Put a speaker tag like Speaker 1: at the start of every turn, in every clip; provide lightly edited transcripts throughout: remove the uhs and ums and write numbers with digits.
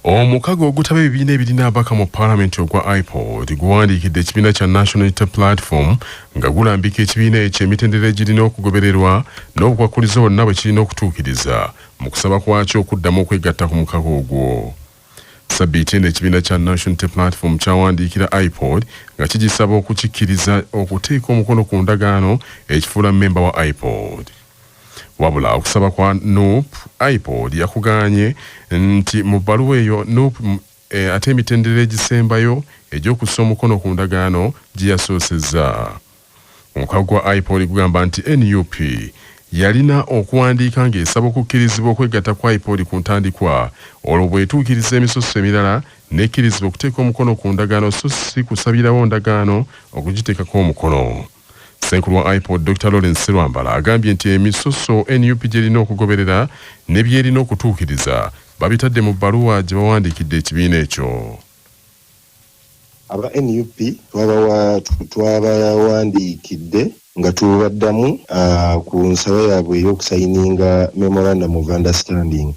Speaker 1: Omukago ogutaba ebibiina ebirina abaka mu Parliament ogwa IPOD guwandiikidde ekibiina kya National Unity Platform nga gulambika ekibiina ekyo emitendera egirina okugobererwa n'obukwakulizo bwonna bwe kirina okutuukiriza mu kusaba kwakyo okuddamu okwegatta ku mukago ogwo. Sabbiiti eno ekibiina kya National Unity Platform kyawandiikira IPOD nga kigisaba okukikkiriza okuteeka omukono ku ndagaano ekifuula mmemba wa IPOD. Wabula okusaba kwa NUP, IPOD yakuganye nti mu bbaluwa eyo NUP ate emitendera egisembayo egy'okussa omukono ku ndagaano gye yasoosezza. Omukago gwa IPOD gugamba nti NUP yalina okuwandiika ng'esaba okukkirizibwa okwegatta kwa IPOD ku ntandikwa olwo bw'etuukiriza emisoso emirala n'ekkirizibwa okuteeka omukono ku ndagaano so si kusabirawo ndagaano okugiteekako omukono. Ssenkulu wa IPOD Dr. Lawrence Sserwambala agambye nti emisoso NUP gy'erina okugoberera ne by'erina okutuukiriza babitadde mu bbaluwa gye bawandiikidde ekibiina ekyo.
Speaker 2: Aba NUP twabawandiikidde nga tubaddamu ku nsaba yaabwe ey'okusayininga memorandum of understanding.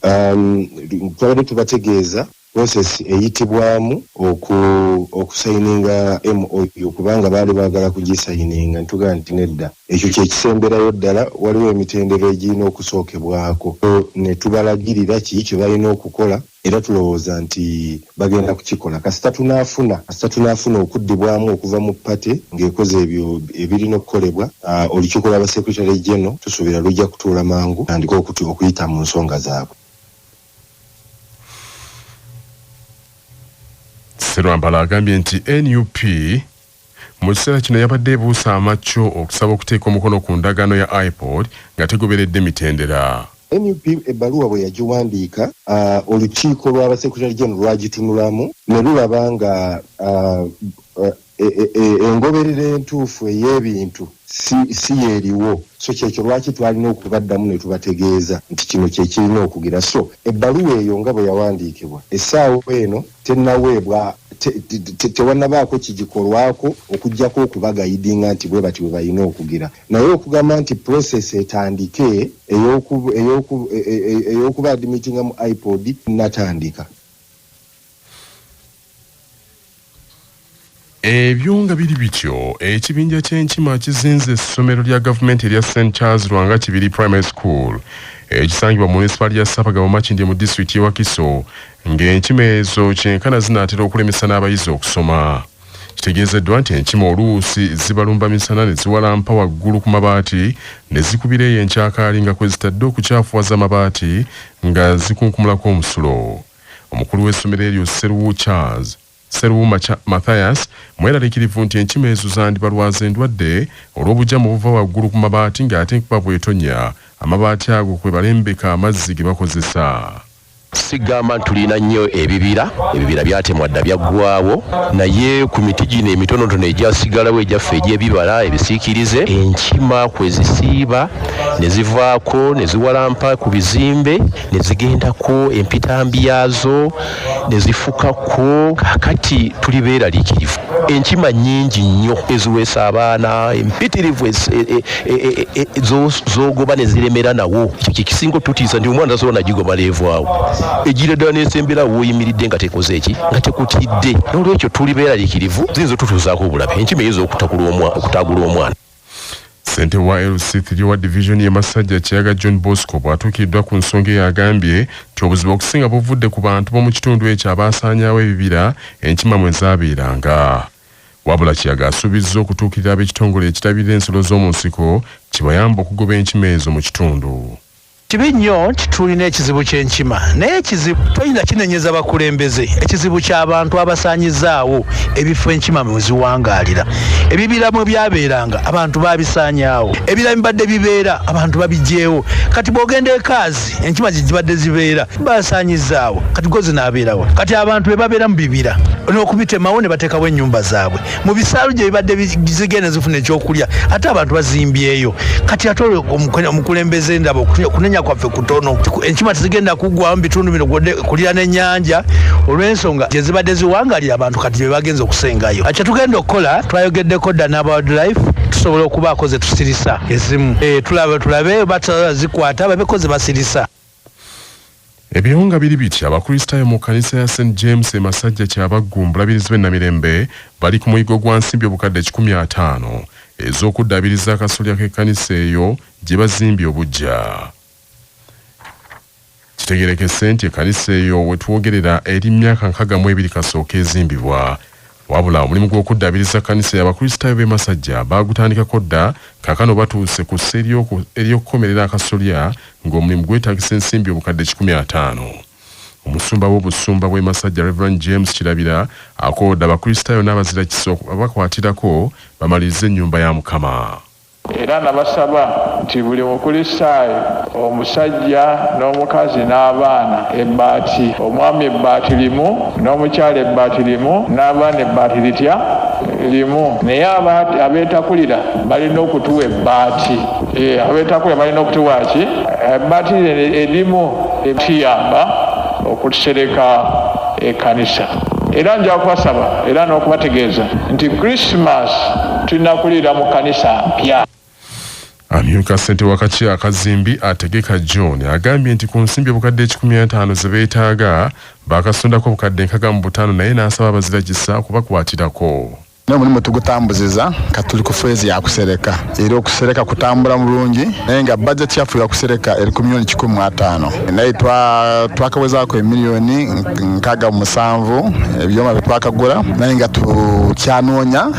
Speaker 2: Twabadde tubategeeza process eyitibwamu okusayininga MOU kubanga baali baagala kugisayininga ntuga nti nedda ekyo kyekisemberayo ddala waliwo emitendero egirina okusookebwako ne tubalagirira kiki kye balina okukola era tulowooza nti bagenda kukikola kasita tunaafuna okuddibwamu okuva mu pate ng'ekoze ebyo ebirina okukolebwa olukiiko lw'abasekretary general tusuubira lujja kutuula mangu tandika okuyita mu nsonga zaabwe.
Speaker 1: Sserwambala agambye nti NUP mu kiseera kino yabadde ebuusa amacco okusaba okuteeka omukono ku ndagaano ya IPOD nga tegoberedde mitendera.
Speaker 2: NUP ebbaluwa bwe yagiwandiika olukiiko lw'abasekretary general lwagitunulamu ne lulaba nga engoberera entuufu ey'ebintu si yeeriwo so kyekyo lwaki twalina okubaddamu ne tubategeeza nti kino kye kirina okugira so ebbaluwa eyo nga bwe yawandiikibwa essaawa eno tennaweebwa tewannabaako kigikolwako okuggyako okubagayidinga nti bwe bati bwe balina okugira naye okugamba nti process etandike ey'okuba admittinga mu IPOD natandika.
Speaker 1: Ebyo nga biri bityo ekibinja ky'enkima kizinze essomero lya gavumenti erya St. Charles Lwanga Kibiri Primary School ekisangibwa mu munisipaali ya Ssaabagabo Makindye mu disitulikiti y'e Wakiso ng'enkima ezo kyenkana zinaatera okulemesa n'abayizi okusoma. Kitegeezeddwa nti enkima oluusi zibalumba misana ne ziwalampa waggulu ku mabaati ne zikubira eyo enkyakaali nga kwe zitadde okukyafuwaza amabaati nga zikunkumulako omusulo. Omukulu w'essomero eryo Seruwu Matthias mweraliikirivu nti enkima ezo zandibalwaza endwadde olw'obujamu obuva waggulu ku mabaati ng'ate enkuba bw'etonnya amabaati ago kwe balembeka amazzi ge bakozesa.
Speaker 3: Sigamba tulina nnyo ebibira byatemwa dda byaggwaawo naye ku miti gino emitonotono egyasigalawo egyaffe egy'ebibala ebisiikirize enkima kwe zisiiba ne zivaako ne ziwalampa ku bizimbe ne zigendako empitambi yaazo ne zifukako kakati tuli beeraliikirivu. Enkima nnyingi nnyo eziweesa abaana empitirivu zoogoba ne ziremera nawo ekyo kye kisinga otutiisa nti omwana tasobola nagigoba leevaawo ejira ddala n'esembera w'oyimiridde nga tekoze eki nga tekutidde n'olwekyo tuli beeraliikirivu ziyinza otutuuzaako obulabe enkima eyinza okutagula omwana.
Speaker 1: Ssentebe wa LC3 wa division y'e Masajja Kiyaga John Bosco bw'atuukiddwa ku nsonga eyo agambye nti obuzibu okusinga buvudde ku bantu b'omu kitundu ekyo abaasaanyaawo ebibira enkima mwe zaabeeranga. Wabula Kiyaga asuubizza okutuukirira ab'ekitongole ekirabirira ensolo z'omu nsiko kibayamba okugoba enkima ezo mu kitundu.
Speaker 4: Kibi nnyo nti tulina ekizibu ky'enkima naye ekizibu tulina kinenyeza bakulembeze ekizibu ky'abantu abasaanyizaawo ebifo enkima mwe ziwangaalira ebibira mwe byabeeranga abantu baabisaanyaawo ebira bibadde bibeera abantu babigyeewo kati bw'ogenda ekaazi enkima gye zibadde zibeera basaanyizaawo kati go zinaabeerawo kati abantu be babeera mu bibira n'okubitemawo ne bateekawo ennyumba zaabwe mu bisaalu gye bibadde zigenda zifuna ekyokulya ate abantu bazimbyeyo kati ate omukulembeze ndaba okunenya kwaffe kutono enkima tezigenda kuggwamu mu bitundu bino kulira n'ennyanja olw'ensonga gye zibadde ziwangalira abantu kati bye bagenza okusengayo. Kye tugenda okukola twayogeddeko dda n'aba wildlife tusobola okubaako ze tusirisa ezimu tulabe batazikwata babeeko ze basirisa.
Speaker 1: Ebiyonga biri biti abakristaayo mu kkanisa ya St James e Masajja Kyabaggu Mbulabirizi b'e Namirembe bali ku muyigo gwa nsimbi obukadde 150 ez'okuddaabiriza akasolya k'ekkanisa eyo gye bazimbye obuggya. Kitegeerekese nti ekkanisa eyo we twogerera eri myaka 62 kasooka ezimbibwa. Wabula omulimu gw'okuddaabiriza kkanisa y'abakristaayo b'e Masajja baagutandikako dda kaakano batuuse ku ssa ery'okukomerera akasolya ng'omulimu gwetaagisa ensimbi obukadde 150. Omusumba w'obusumba bw'e Masajja Reverend James Kirabira akoodde abakristaayo n'abazira kisa bakwatirako bamalirize ennyumba ya Mukama.
Speaker 5: Era nabasaba nti buli mukristaayo omusajja n'omukazi n'abaana ebbaati, omwami ebbaati limu n'omukyala ebbaati limu n'abaana ebbaati litya limu. Naye abeetakulira balina okutuwa ebbaati, abeetakulira balina okutuwa ki ebbaati erimu ekiyamba okusereka ekkanisa. Era nja kubasaba era n'okubategeeza nti Christmas tunakulira mu kkanisa mpya.
Speaker 1: Amyuka ssente w'akakiiko akazimbi Ategeka John agambye nti ku nsimbi obukadde 150 ze beetaaga baakasondako obukadde 65 naye n'asaba abazira kisa okubakwatirako.
Speaker 6: N'omulimu tugutambuziza katuli ku feezi ya kusereka era okusereka kutambula mulungi naye nga budget yaffe ya kusereka eri ku milioni 15 naye twakawezaako emiliyoni 67 ebyoma bye twakagula naye nga tukyanoonya.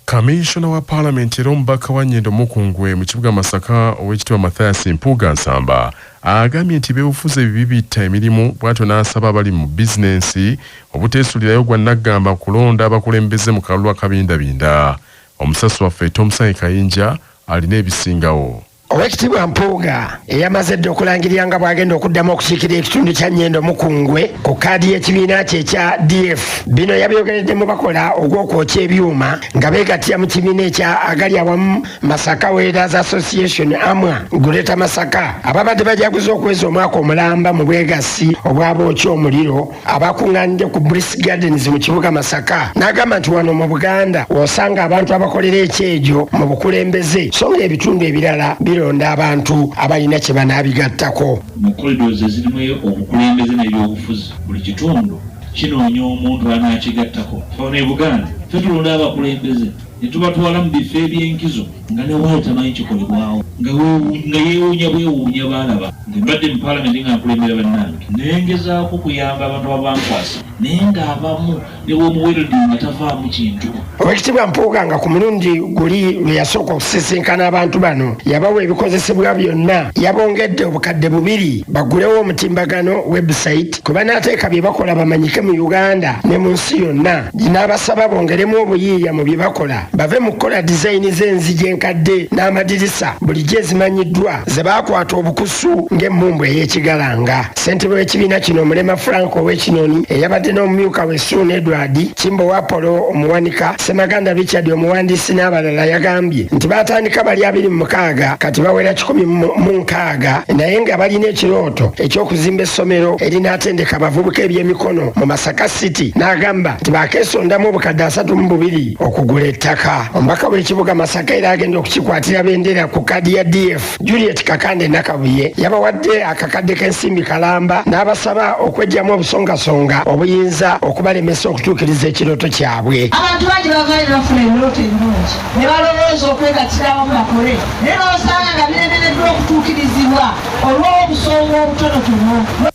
Speaker 1: Kamishona wa Parliament era omubaka wa Nyendo Mukungwe mu kibuga Masaka ow'ekitiibwa Mathias Mpuuga Nsamba agambye nti beebufuza ebibi bitta emirimu bw'atyo n'asaba abali mu bizinensi obuteesuulirayo gwa naggamba kulonda abakulembeze mu kalulu akabindabinda. Omusasi waffe Thompson Kayinja alina ebisingawo.
Speaker 7: Owekitiibwa Mpuuga eyamaze dda okulangirira nga bw'agenda okuddamu okukiikirira ekitundu kya Nyendo Mukungwe ku kkaadi y'ekibiina kye ekya DF. Bino yabyogeredde mu bakola ogw'okwokya ebyuma nga beegattira mu kibiina ekya Agali Awamu Masaka Welders Association AMWA Guleta Masaka ababadde bajaguza okuweza omwaka omulamba mu bwegassi obw'abookya omuliro abakuŋŋaanidde ku Bliss Gardens mu kibuga Masaka. N'agamba nti wano mu Buganda osanga abantu abakolera ekyejo mu bukulembeze so ng'ebitundu ebirala bironda abantu abalina kye banaabigattako.
Speaker 8: Mu corridors ezirimu obukulembeze n'ebyobufuzi buli kitundu kinoonya omuntu anaakigattako. Fano e Buganda ffe tulonda abakulembeze ne tubatwala mu bifo eby'enkizo nga ne wali tamanyi kikolebwawo nga yeewuunya bwewuunya baalaba nti mbadde mu Paalamenti nga nkulembera bannange naye ngezaako kuyamba abantu abankwasa naye ng'abamu ne bw'omuweredi nga tavaamu kintu.
Speaker 7: Owekitiibwa Mpuuga nga ku mulundi guli lwe yasooka okusisinkana abantu bano yabawa ebikozesebwa byonna yabongedde obukadde 2 bagulewo omutimbagano website kwe banaateeka bye bakola bamanyike mu Uganda ne mu nsi yonna. N'abasaba bongeremu obuyiiya mu bye bakola bave mu kukola dizayini z'enzigi enkadde n'amadirisa bulijjo ezimanyiddwa ze baakwata obukusu ng'emmumbu ey'ekigalanga. Ssentebe w'ekibiina kino Omulema Frank ow'Ekinoni eyabadde n'omumyuka we Suun Edward, Kimbo wa Polo omuwanika, Semaganda Richard omuwandiisi n'abalala yagambye nti baatandika bali 26 kati bawera 16 naye nga balina ekirooto eky'okuzimba essomero erinaatendeka abavubuka ebyemikono mu Masaka City. N'agamba nti baakeesondamu obukadde 32 okugula ettaka. Omubaka w'ekibuga Masaka era agenda okukikwatira bendera ku kkaadi ya DF Juliet Kakande Nakabuye yabawadde akakadde k'ensimbi kalamba n'abasaba okweggyamu obusongasonga obuyinza okubalemesa okutuukiriza ekirooto kyabwe.
Speaker 9: Abantu bangi bavaayo bafuna ebirooto ebirungi ne balowooza okwegattira awamu bakole naye n'osanga nga biremereddwa okutuukirizibwa olw'obusonga obutonotono.